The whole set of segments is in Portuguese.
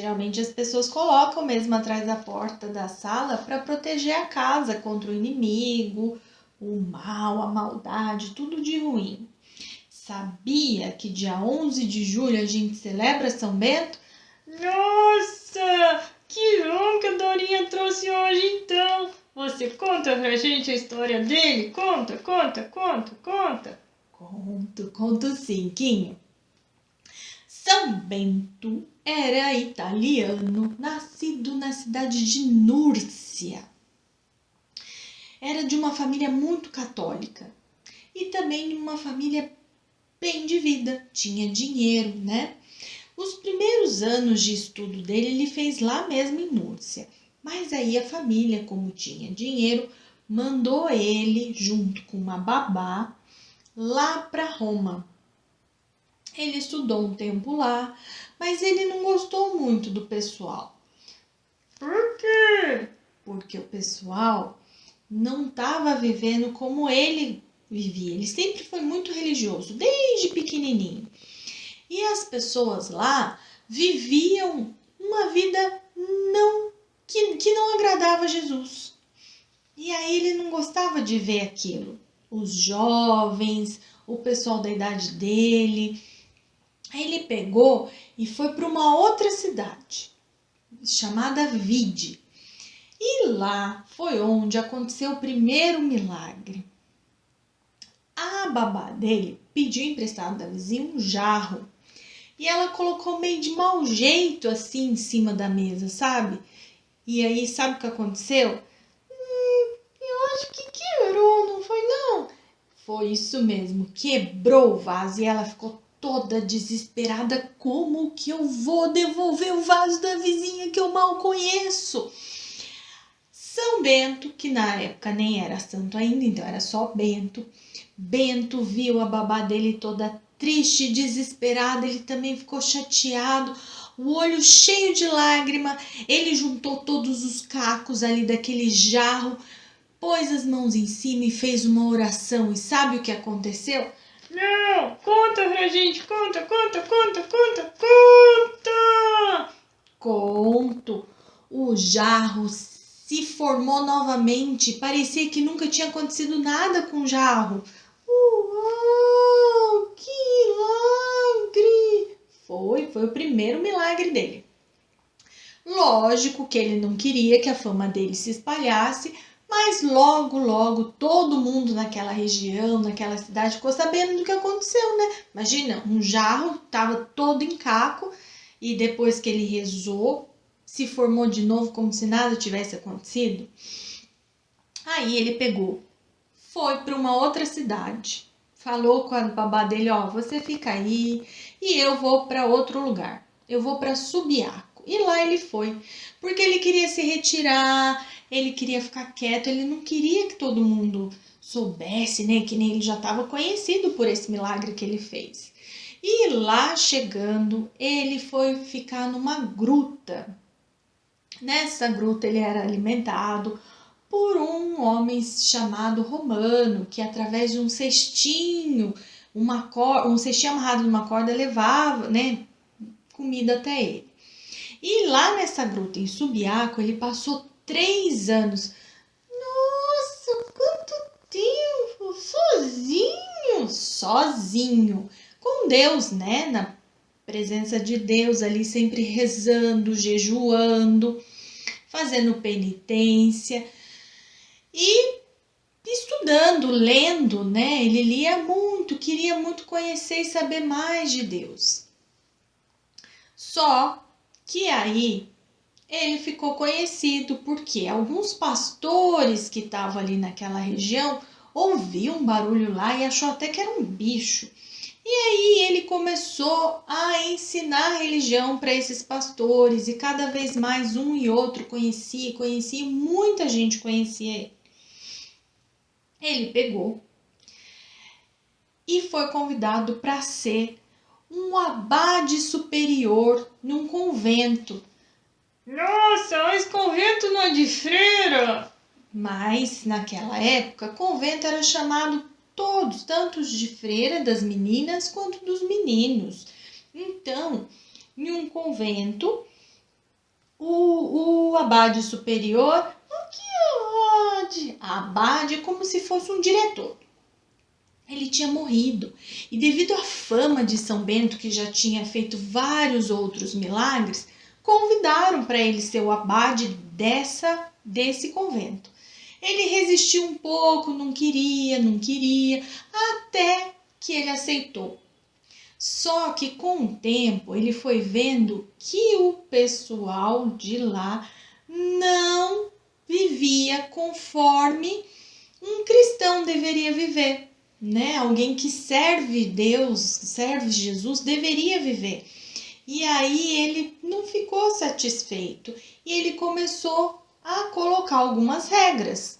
Geralmente as pessoas colocam mesmo atrás da porta da sala para proteger a casa contra o inimigo, o mal, a maldade, tudo de ruim. Sabia que dia 11 de julho a gente celebra São Bento? Nossa, que bom que a Dorinha trouxe hoje então. Você conta pra gente a história dele? Conta. Conto sim, Quinho. São Bento era italiano, nascido na cidade de Núrcia. Era de uma família muito católica e também uma família bem de vida, tinha dinheiro, né? Os primeiros anos de estudo dele ele fez lá mesmo em Núrcia, mas aí a família, como tinha dinheiro, mandou ele, junto com uma babá, lá para Roma. Ele estudou um tempo lá, mas ele não gostou muito do pessoal. Por quê? Porque o pessoal não estava vivendo como ele vivia. Ele sempre foi muito religioso, desde pequenininho. E as pessoas lá viviam uma vida que não agradava a Jesus. E aí ele não gostava de ver aquilo. Os jovens, o pessoal da idade dele. Aí ele pegou e foi para uma outra cidade, chamada Vide. E lá foi onde aconteceu o primeiro milagre. A babá dele pediu emprestado da vizinha um jarro. E ela colocou meio de mau jeito assim em cima da mesa, sabe? E aí, sabe o que aconteceu? Eu acho que quebrou, não foi não? Foi isso mesmo, quebrou o vaso e ela ficou toda desesperada. Como que eu vou devolver o vaso da vizinha que eu mal conheço? São Bento, que na época nem era santo ainda, então era só Bento. Bento viu a babá dele toda triste, desesperada, ele também ficou chateado, o olho cheio de lágrima. Ele juntou todos os cacos ali daquele jarro, pôs as mãos em cima e fez uma oração. E sabe o que aconteceu? Não, conta pra gente, conta. Conto. O jarro se formou novamente. Parecia que nunca tinha acontecido nada com o jarro. Uau, que milagre! Foi o primeiro milagre dele. Lógico que ele não queria que a fama dele se espalhasse, mas logo todo mundo naquela região, naquela cidade ficou sabendo do que aconteceu, né? Imagina, um jarro estava todo em caco e depois que ele rezou, se formou de novo como se nada tivesse acontecido. Aí ele pegou, foi para uma outra cidade, falou com a babá dele, ó, você fica aí e eu vou para outro lugar. Eu vou para Subiaco. E lá ele foi, porque ele queria se retirar, ele queria ficar quieto, ele não queria que todo mundo soubesse, né, que nem ele já estava conhecido por esse milagre que ele fez. E lá chegando, ele foi ficar numa gruta. Nessa gruta ele era alimentado por um homem chamado Romano, que através de um cestinho, um cestinho amarrado numa corda levava, né, comida até ele. E lá nessa gruta em Subiaco ele passou 3 anos. Nossa, quanto tempo! Sozinho, com Deus, né? Na presença de Deus ali, sempre rezando, jejuando, fazendo penitência e estudando, lendo, né? Ele lia muito, queria muito conhecer e saber mais de Deus. Só que aí ele ficou conhecido porque alguns pastores que estavam ali naquela região ouviam um barulho lá e achou até que era um bicho. E aí ele começou a ensinar a religião para esses pastores e cada vez mais um e outro conhecia, muita gente conhecia ele. Ele pegou e foi convidado para ser um abade superior num convento. Nossa, mas convento não é de freira? Mas naquela época, convento era chamado todos, tanto de freira das meninas quanto dos meninos. Então, em um convento O abade superior, o que abade? Abade é como se fosse um diretor. Ele tinha morrido e devido à fama de São Bento, que já tinha feito vários outros milagres, convidaram para ele ser o abade desse convento. Ele resistiu um pouco, não queria, até que ele aceitou. Só que com o tempo ele foi vendo que o pessoal de lá não vivia conforme um cristão deveria viver, né? Alguém que serve Deus, serve Jesus, deveria viver. E aí ele não ficou satisfeito e ele começou a colocar algumas regras.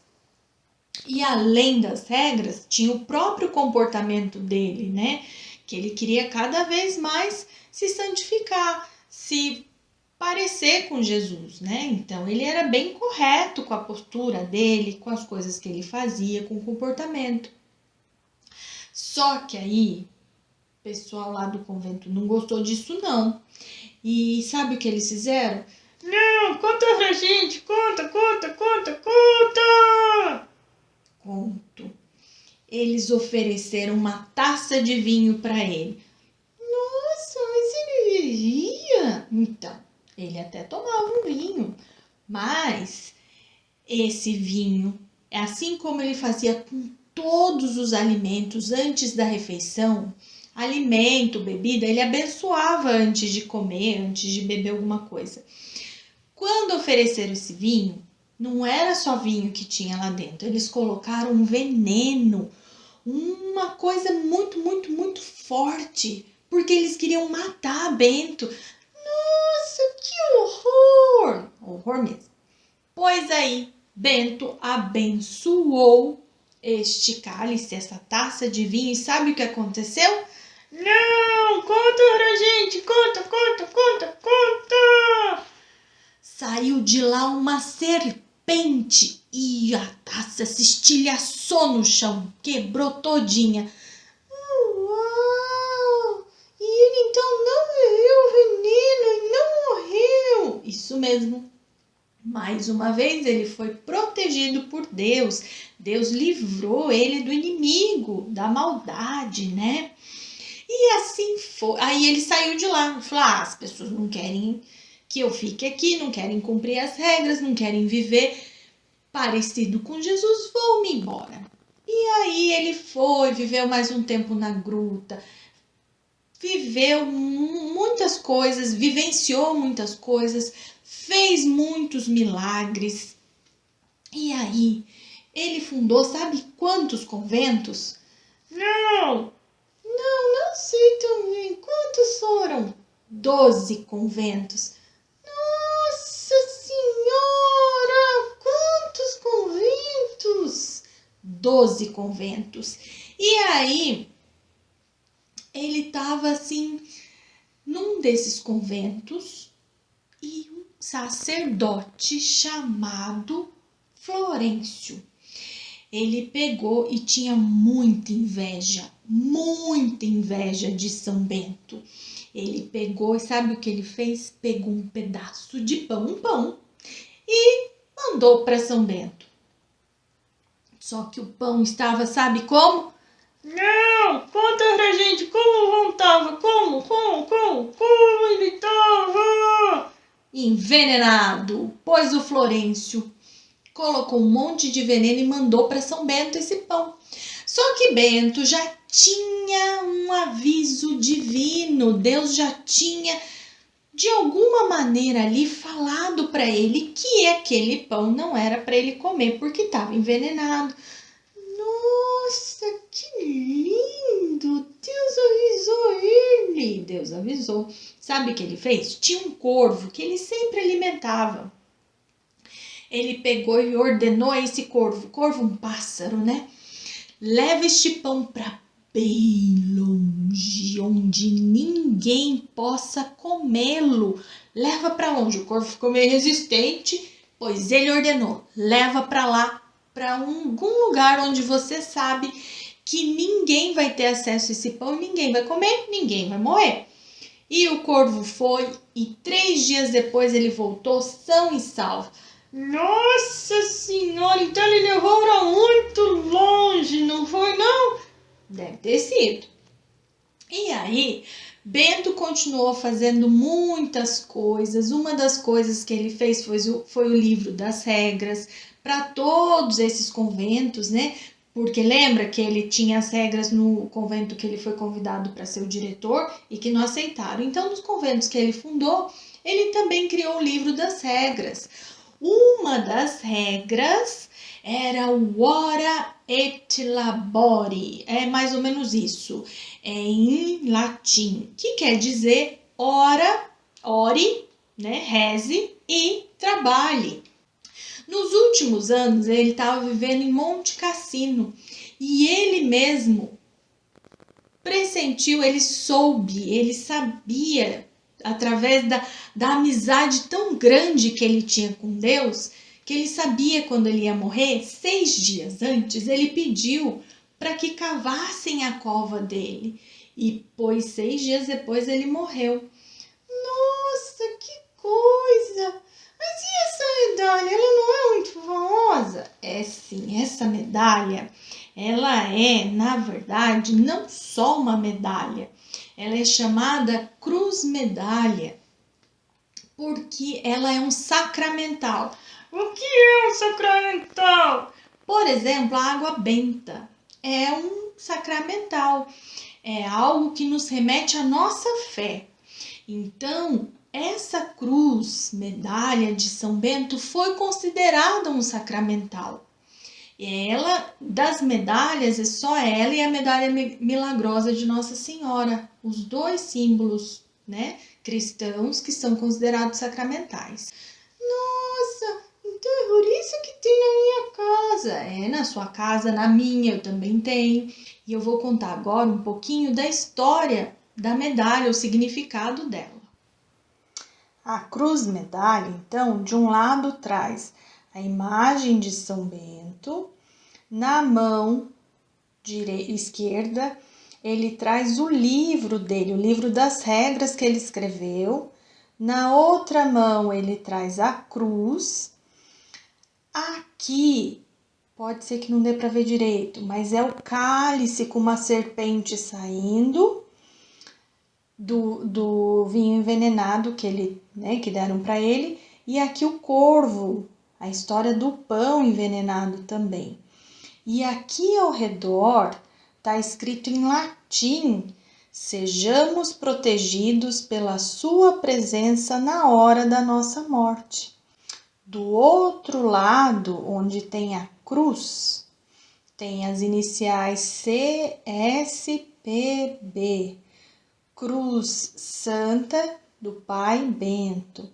E além das regras, tinha o próprio comportamento dele, né? Que ele queria cada vez mais se santificar, se parecer com Jesus, né? Então ele era bem correto com a postura dele, com as coisas que ele fazia, com o comportamento. Só que aí o pessoal lá do convento não gostou disso não. E sabe o que eles fizeram? Não, conta pra gente, conta! Conto. Eles ofereceram uma taça de vinho para ele. Nossa, mas ele vivia? Então, ele até tomava um vinho, mas esse vinho, assim como ele fazia com todos os alimentos antes da refeição, alimento, bebida, ele abençoava antes de comer, antes de beber alguma coisa. Quando ofereceram esse vinho, não era só vinho que tinha lá dentro, eles colocaram um veneno, uma coisa muito forte, porque eles queriam matar Bento. Nossa, que horror! Horror mesmo. Pois aí, Bento abençoou este cálice, essa taça de vinho, e sabe o que aconteceu? Não, conta pra gente, conta! Saiu de lá uma serpente e a taça se estilhaçou no chão, quebrou todinha. Uau! E ele então não bebeu o veneno e não morreu. Isso mesmo. Mais uma vez ele foi protegido por Deus. Deus livrou ele do inimigo, da maldade, né? E assim foi. Aí ele saiu de lá. Falou: as pessoas não querem que eu fique aqui, não querem cumprir as regras, não querem viver parecido com Jesus, vou-me embora. E aí ele foi, viveu mais um tempo na gruta, viveu muitas coisas, vivenciou muitas coisas, fez muitos milagres. E aí ele fundou, sabe quantos conventos? Não Sei também. Quantos foram? 12 conventos. Nossa Senhora! Quantos conventos? 12 conventos. E aí, ele estava assim, num desses conventos, e um sacerdote chamado Florêncio. Ele pegou e tinha muita inveja de São Bento. Ele pegou e sabe o que ele fez? Pegou um pedaço de pão, um pão, e mandou para São Bento. Só que o pão estava, sabe como? Não, conta pra gente como tava, como ele tava? Envenenado, pois o Florêncio colocou um monte de veneno e mandou para São Bento esse pão. Só que Bento já tinha um aviso divino, Deus já tinha de alguma maneira ali falado para ele que aquele pão não era para ele comer porque estava envenenado. Nossa, que lindo! Deus avisou. Sabe o que ele fez? Tinha um corvo que ele sempre alimentava. Ele pegou e ordenou a esse corvo, um pássaro, né? Leva este pão para bem longe, onde ninguém possa comê-lo. Leva para longe. O corvo ficou meio resistente, pois ele ordenou. Leva para lá, para algum lugar onde você sabe que ninguém vai ter acesso a esse pão, ninguém vai comer, ninguém vai morrer. E o corvo foi e 3 dias depois ele voltou são e salvo. Nossa Senhora, então ele levou pra muito longe, não foi não? Deve ter sido. E aí, Bento continuou fazendo muitas coisas. Uma das coisas que ele fez foi o livro das regras para todos esses conventos, né? Porque lembra que ele tinha as regras no convento que ele foi convidado para ser o diretor e que não aceitaram. Então, nos conventos que ele fundou, ele também criou o livro das regras. Uma das regras era o ora et labore, é mais ou menos isso, é em latim, que quer dizer ore, né, reze e trabalhe. Nos últimos anos ele estava vivendo em Monte Cassino e ele mesmo pressentiu, ele soube, ele sabia, através da amizade tão grande que ele tinha com Deus, que ele sabia quando ele ia morrer. 6 dias antes, ele pediu para que cavassem a cova dele. E pois 6 dias depois ele morreu. Nossa, que coisa! Mas e essa medalha? Ela não é muito famosa? É sim, essa medalha, ela é, na verdade, não só uma medalha. Ela é chamada Cruz Medalha, porque ela é um sacramental. O que é um sacramental? Por exemplo, a água benta é um sacramental, é algo que nos remete à nossa fé. Então, essa cruz, medalha de São Bento, foi considerada um sacramental. Ela, das medalhas, é só ela e a medalha milagrosa de Nossa Senhora, os 2 símbolos, né, cristãos que são considerados sacramentais. Nossa, então é por isso que tem na minha casa. É, na sua casa, na minha, eu também tenho. E eu vou contar agora um pouquinho da história da medalha, o significado dela. A cruz medalha, então, de um lado traz a imagem de São Bento, na mão esquerda ele traz o livro dele, o livro das regras que ele escreveu, na outra mão ele traz a cruz. Aqui, pode ser que não dê para ver direito, mas é o cálice com uma serpente saindo do vinho envenenado que ele, né, que deram para ele, e aqui o corvo, a história do pão envenenado também. E aqui ao redor está escrito em latim: sejamos protegidos pela sua presença na hora da nossa morte. Do outro lado, onde tem a cruz, tem as iniciais CSPB, Cruz Santa do Pai Bento.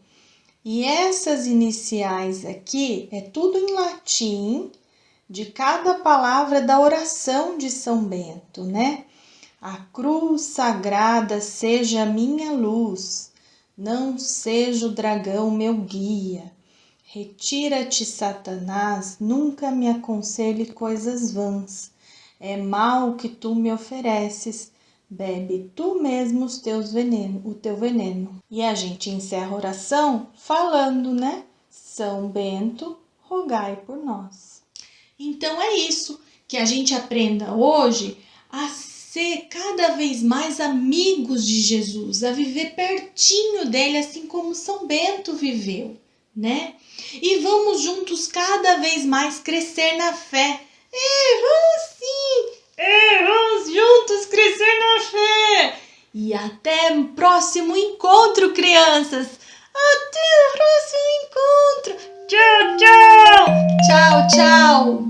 E essas iniciais aqui é tudo em latim, de cada palavra da oração de São Bento, né? A cruz sagrada seja minha luz, não seja o dragão meu guia. Retira-te, Satanás, nunca me aconselhe coisas vãs. É mal que tu me ofereces, bebe tu mesmo o teu veneno. E a gente encerra a oração falando, né? São Bento, rogai por nós. Então é isso, que a gente aprenda hoje a ser cada vez mais amigos de Jesus, a viver pertinho dele, assim como São Bento viveu, né? E vamos juntos cada vez mais crescer na fé. Vamos sim! Vamos juntos crescer na fé! E até o próximo encontro, crianças! Até o próximo encontro! Tchau, tchau! Tchau, tchau!